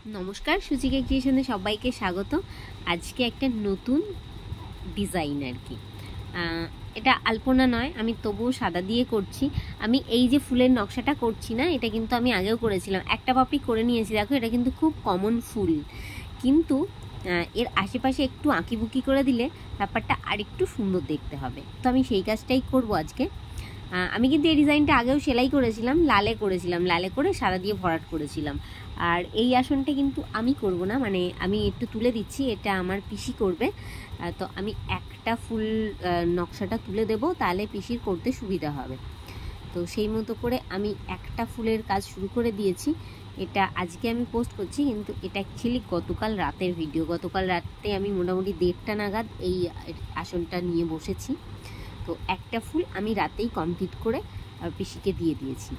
নমস্কার, সুচিকা ক্রিয়েশনে সবাইকে স্বাগত। আজকে একটা নতুন ডিজাইন আর কি, এটা আলপনা নয়, আমি তবুও সাদা দিয়ে করছি। আমি এই যে ফুলের নকশাটা করছি না, এটা কিন্তু আমি আগেও করেছিলাম, একটা পাপড়ি করে নিয়েছি। দেখো, এটা কিন্তু খুব কমন ফুল, কিন্তু এর আশেপাশে একটু আঁকিবুকি করে দিলে ব্যাপারটা আরেকটু সুন্দর দেখতে হবে। তো আমি সেই কাজটাই করব আজকে। আমি কিন্তু এই ডিজাইনটা আগেও সেলাই করেছিলাম, লালে করেছিলাম, লালে করে সাদা দিয়ে ভরাট করেছিলাম। আর এই আসনটা কিন্তু আমি করব না, মানে আমি একটু তুলে দিচ্ছি, এটা আমার পিসি করবে। তো আমি একটা ফুল নকশাটা তুলে দেব, তাহলে পিসির করতে সুবিধা হবে। তো সেই মতো করে আমি একটা ফুলের কাজ শুরু করে দিয়েছি। এটা আজকে আমি পোস্ট করছি, কিন্তু এটা অ্যাকচুয়ালি গতকাল রাতের ভিডিও। গতকাল রাতে আমি মোটামুটি 1:30 নাগাদ এই আসনটা নিয়ে বসেছি। তো একটা ফুল আমি রাতেই কমপ্লিট করে পিসিকে দিয়ে দিয়েছি।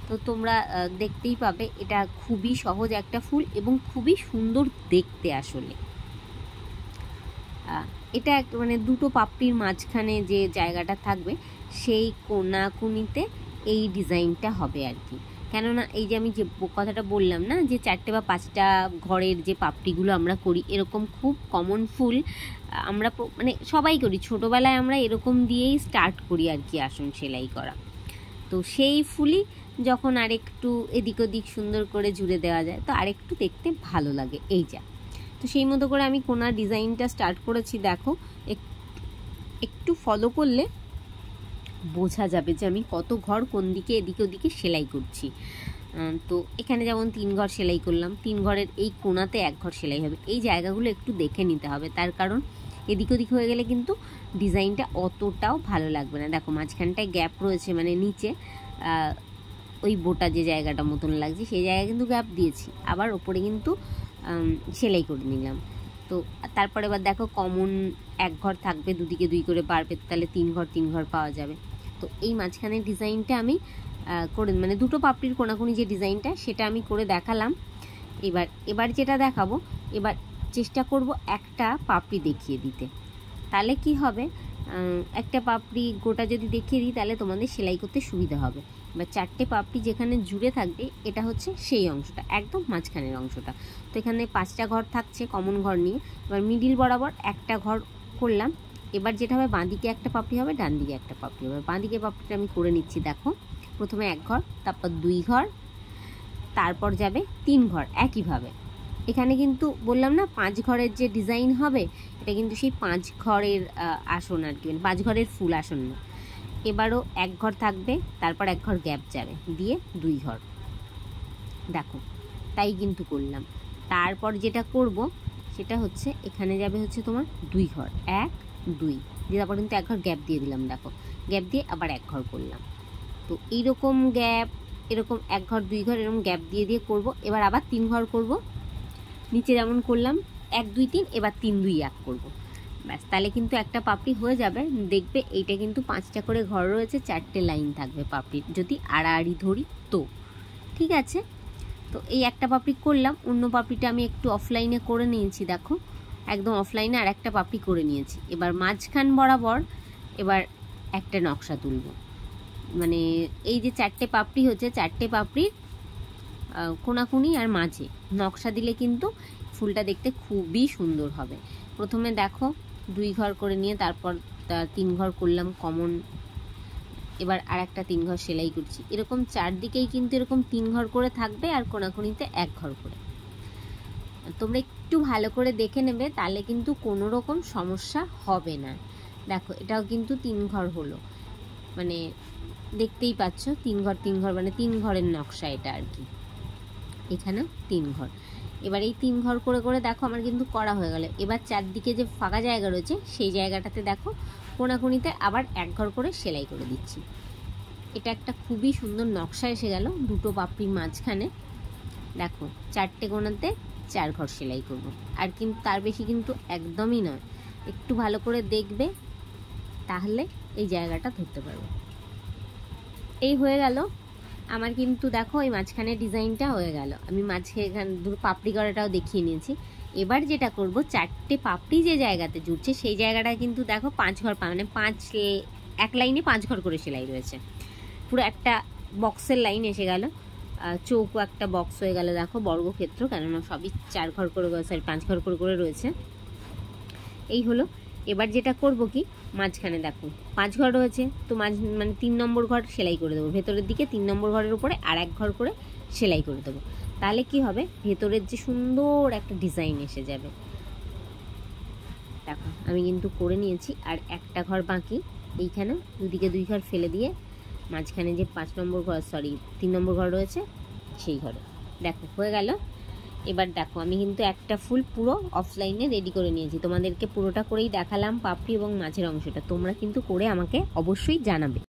তো তোমরা দেখতেই পাবে, এটা খুবই সহজ একটা ফুল এবং খুবই সুন্দর দেখতে। আসলে এটা মানে দুটো পাপড়ির মাঝখানে যে জায়গাটা থাকবে, সেই কোনাকুনিতে এই ডিজাইনটা হবে আর কি। কেননা এই যে আমি যে কথাটা বললাম না, যে 4টে বা 5টা ঘরের যে পাপড়িগুলো আমরা করি, এরকম খুব কমন ফুল আমরা মানে সবাই করি। ছোটোবেলায় আমরা এরকম দিয়েই স্টার্ট করি আর কি আসন সেলাই করা। তো সেই ফুলই যখন আরেকটু এদিক ওদিক সুন্দর করে জুড়ে দেওয়া যায়, তো আরেকটু দেখতে ভালো লাগে। এই যা, তো সেই মতো করে আমি কোনার ডিজাইনটা স্টার্ট করেছি। দেখো, একটু ফলো করলে বোঝা যাবে যে আমি কত ঘর কোন দিকে এদিকে ওদিকে সেলাই করছি। তো এখানে যেমন 3 ঘর সেলাই করলাম, 3 ঘরের এই কোনাতে 1 ঘর সেলাই হবে। এই জায়গাগুলো একটু দেখে নিতে হবে, তার কারণ এদিক ওদিক হয়ে গেলে কিন্তু ডিজাইনটা অতটাও ভালো লাগবে না। দেখো, মাঝখানটায় গ্যাপ রয়েছে, মানে নিচে ওই বোটা যে জায়গাটা মতন লাগছে, সেই জায়গায় কিন্তু গ্যাপ দিয়েছি, আবার ওপরে কিন্তু সেলাই করে নিলাম। তো তারপরে এবার দেখো, কমন 1 ঘর থাকবে, দুদিকে 2 করে বাড়বে, তাহলে 3 ঘর পাওয়া যাবে। তো এই মাঝখানের ডিজাইনটা আমি করে, মানে দুটো পাপড়ির কোনাকুনি যে ডিজাইনটা, সেটা আমি করে দেখালাম। এবার যেটা দেখাবো, এবার চেষ্টা করব একটা পাপড়ি দেখিয়ে দিতে। তাহলে কি হবে, একটা পাপড়ি গোটা যদি দেখিয়ে দিই, তাহলে তোমাদের সেলাই করতে সুবিধা হবে। এবার 4টে পাপড়ি যেখানে জুড়ে থাকবে, এটা হচ্ছে সেই অংশটা, একদম মাঝখানের অংশটা। তো এখানে 5টা ঘর থাকছে কমন ঘর নিয়ে। এবার মিডিল বরাবর একটা ঘর করলাম। এবার যেটা হবে, বাঁদিকে একটা পাপড়ি হবে, ডান দিকে একটা পাপড়ি হবে। বাঁদিকে পাপড়িটা আমি করে নিচ্ছি। দেখো, প্রথমে 1 ঘর, তারপর 2 ঘর, তারপর যাবে 3 ঘর একইভাবে। এখানে কিন্তু বললাম না 5 ঘরের যে ডিজাইন হবে, এটা কিন্তু সেই 5 ঘরের আসন আর কি, মানে 5 ঘরের ফুল আসন না। এবারও 1 ঘর থাকবে, তারপর 1 ঘর গ্যাপ যাবে, দিয়ে 2 ঘর। দেখো, তাই কিন্তু করলাম। তারপর যেটা করব সেটা হচ্ছে, এখানে যাবে হচ্ছে তোমার 2 ঘর, 1 2 দিয়ে তারপর কিন্তু 1 ঘর গ্যাপ দিয়ে দিলাম। দেখো, গ্যাপ দিয়ে আবার 1 ঘর করলাম। তো এইরকম গ্যাপ, এরকম 1 ঘর 2 ঘর এরকম গ্যাপ দিয়ে দিয়ে করব। এবার আবার 3 ঘর করব, নিচে যেমন করলাম 1 2 3, এবার 3 2 1 করব। ব্যাস, তাহলে কিন্তু একটা পাপড়ি হয়ে যাবে। দেখবে এইটা কিন্তু 5টা করে ঘর রয়েছে, 4টে লাইন থাকবে পাপড়ির, যদি আড়াআড়ি ধরি তো। ঠিক আছে, তো এই একটা পাপড়ি করলাম। অন্য পাপড়িটা আমি একটু অফলাইনে করে নিয়েছি। দেখো, একদম অফলাইনে আর একটা পাপড়ি করে নিয়েছি। এবার মাঝখান বরাবর এবার একটা নকশা তুলব। মানে এই যে 4টে পাপড়ি হচ্ছে, 4টে পাপড়ির কোনাকুনি আর মাঝে নকশা দিলে কিন্তু ফুলটা দেখতে খুবই সুন্দর হবে। প্রথমে দেখো 2 ঘর করে নিয়ে তারপর 3 ঘর করলাম কমন। এবার আর একটা 3 ঘর সেলাই করছি। এরকম চারদিকেই কিন্তু এরকম 3 ঘর করে থাকবে, আর কোনাকুনিতে 1 ঘর করে। তোমরা একটু ভালো করে দেখে নেবে, তাহলে কিন্তু কোনো রকম সমস্যা হবে না। দেখো, এটাও কিন্তু 3 ঘর হলো, মানে দেখতেই পাচ্ছ 3 ঘর মানে 3 ঘরের নকশা এটা আর কি। এখানেও 3 ঘর। এবার এই 3 ঘর করে করে দেখো আমার কিন্তু করা হয়ে গেল। এবার চারদিকে যে ফাঁকা জায়গা রয়েছে, সেই জায়গাটাতে দেখো কোনাকুনিতে আবার 1 ঘর করে সেলাই করে দিচ্ছি। এটা একটা খুবই সুন্দর নকশা এসে গেল দুটো পাপড়ির মাঝখানে। দেখো, 4টে কোনাতে 4 ঘর সেলাই করব, আর কিন্তু তার বেশি কিন্তু একদমই নয়। একটু ভালো করে দেখবে, তাহলে এই জায়গাটা ধরতে পারবে। এই হয়ে গেল আমার কিন্তু। দেখো, এই মাঝখানে ডিজাইনটা হয়ে গেল। আমি মাঝখানে দুটো পাপড়ি করাটাও দেখিয়ে নিয়েছি। এবার যেটা করব, 4টে পাপড়ি যে জায়গাতে জুড়ছে, সেই জায়গাটা কিন্তু দেখো 5 ঘর, মানে 1 লাইনে 5 ঘর করে সেলাই রয়েছে। পুরো একটা বক্সের লাইন এসে গেল। চৌকো একটা বক্স হয়ে গেল, দেখো বর্গক্ষেত্র, কেননা সবই 4 ঘর করে, সরি 5 ঘর করে রয়েছে। এই হলো। এবার যেটা করব কি, মাঝখানে দেখো 5 ঘর রয়েছে, তো মানে 3 নম্বর ঘর সেলাই করে দেবো, ভেতরের দিকে 3 নম্বর ঘরের উপরে আর 1 ঘর করে সেলাই করে দেবো। তাহলে কি হবে, ভেতরের যে সুন্দর একটা ডিজাইন এসে যাবে। দেখো আমি কিন্তু করে নিয়েছি, আর একটা ঘর বাকি, এইখানে দুদিকে 2 ঘর ফেলে দিয়ে মাঝখানে যে 5 নম্বর ঘর, সরি 3 নম্বর ঘর রয়েছে সেই ঘরে, দেখো হয়ে গেল। এবার দেখো আমি কিন্তু একটা ফুল পুরো অফলাইনে রেডি করে নিয়েছি, তোমাদেরকে পুরোটা করেই দেখালাম, পাপড়ি এবং মাঝের অংশটা। তোমরা কিন্তু করে আমাকে অবশ্যই জানাবে।